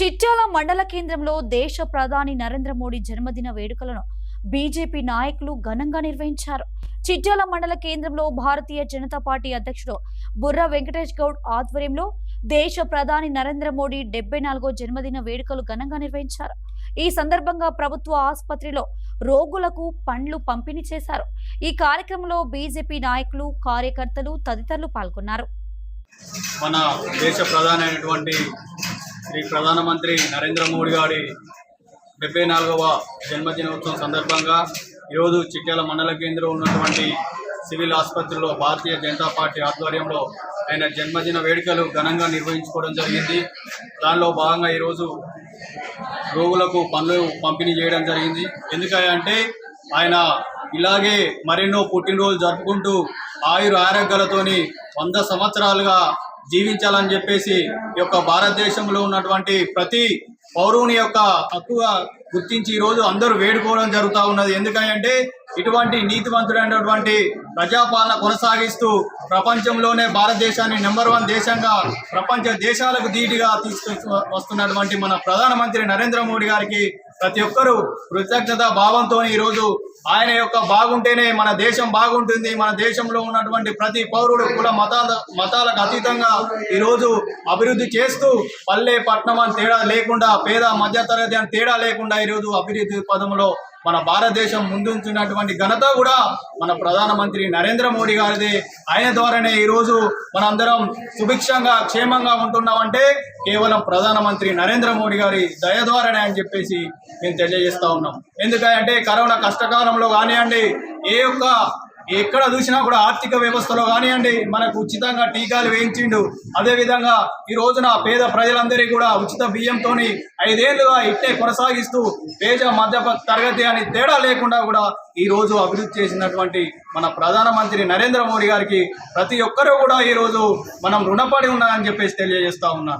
చిట్యాల మండల కేంద్రంలో దేశ ప్రధాని నరేంద్ర మోడీ జన్మదిన వేడుకలను బీజేపీ నాయకులు ఘనంగా నిర్వహించారు. చిట్యాల మండల కేంద్రంలో భారతీయ జనతా పార్టీ అధ్యక్షుడు బుర్రా వెంకటేష్ గౌడ్ ఆధ్వర్యంలో దేశ ప్రధాని నరేంద్ర మోడీ 74వ జన్మదిన వేడుకలు ఘనంగా నిర్వహించారు. ఈ సందర్భంగా ప్రభుత్వ ఆసుపత్రిలో రోగులకు పండ్లు పంపిణీ చేశారు. ఈ కార్యక్రమంలో బీజేపీ నాయకులు, కార్యకర్తలు తదితరులు పాల్గొన్నారు. మన దేశ ప్రధాని అయినటువంటి శ్రీ ప్రధానమంత్రి నరేంద్ర మోడీ గారి 74వ జన్మదినోత్సవం సందర్భంగా ఈరోజు చిట్యాల మండల కేంద్రంలో ఉన్నటువంటి సివిల్ ఆసుపత్రిలో భారతీయ జనతా పార్టీ ఆధ్వర్యంలో ఆయన జన్మదిన వేడుకలు ఘనంగా నిర్వహించుకోవడం జరిగింది. దానిలో భాగంగా ఈరోజు రోగులకు పనులు పంపిణీ చేయడం జరిగింది. ఎందుకంటే ఆయన ఇలాగే మరెన్నో పుట్టినరోజులు జరుపుకుంటూ ఆరోగ్యాలతోని 100 సంవత్సరాలుగా జీవించాలని చెప్పేసి ఈ యొక్క భారతదేశంలో ఉన్నటువంటి ప్రతి పౌరుని యొక్క హక్కుగా గుర్తించి ఈరోజు అందరూ వేడుకోవడం జరుగుతూ ఉన్నది. ఎందుకంటే ఇటువంటి నీతివంతుడైనటువంటి ప్రజాపాలన కొనసాగిస్తూ ప్రపంచంలోనే భారతదేశాన్ని నెంబర్ 1 దేశంగా ప్రపంచ దేశాలకు ధీటుగా తీసుకు వస్తున్నటువంటి మన ప్రధానమంత్రి నరేంద్ర మోడీ గారికి ప్రతి ఒక్కరూ కృతజ్ఞత భావంతో ఈరోజు ఆయన యొక్క బాగుంటేనే మన దేశం బాగుంటుంది. మన దేశంలో ఉన్నటువంటి ప్రతి పౌరుడు కుల మతాలకు అతీతంగా ఈరోజు అభివృద్ధి చేస్తూ పల్లె పట్టణం అని తేడా లేకుండా, పేద మధ్యతరగతి అని తేడా లేకుండా ఈరోజు అభివృద్ధి పదంలో మన భారతదేశం ముందుంచున్నటువంటి ఘనత కూడా మన ప్రధానమంత్రి నరేంద్ర మోడీ గారిదే. ఆయన ద్వారానే ఈరోజు మనందరం సుభిక్షంగా క్షేమంగా ఉంటున్నామంటే కేవలం ప్రధానమంత్రి నరేంద్ర మోడీ గారి దయ ద్వారానే అని చెప్పేసి మేము తెలియజేస్తా ఉన్నాం. ఎందుకంటే కరోనా కష్టకాలంలో కానివ్వండి, ఎక్కడ చూసినా కూడా ఆర్థిక వ్యవస్థలో కానివ్వండి మనకు ఉచితంగా టీకాలు వేయించిండు. అదేవిధంగా ఈ రోజున పేద ప్రజలందరికీ కూడా ఉచిత బియ్యంతో 5 ఏళ్లుగా ఇట్టే కొనసాగిస్తూ పేద మధ్య తరగతి అని తేడా లేకుండా కూడా ఈ రోజు అభివృద్ధి చేసినటువంటి మన ప్రధానమంత్రి నరేంద్ర మోడీ గారికి ప్రతి ఒక్కరూ కూడా ఈరోజు మనం రుణపడి ఉన్నామని చెప్పేసి తెలియజేస్తా ఉన్నాను.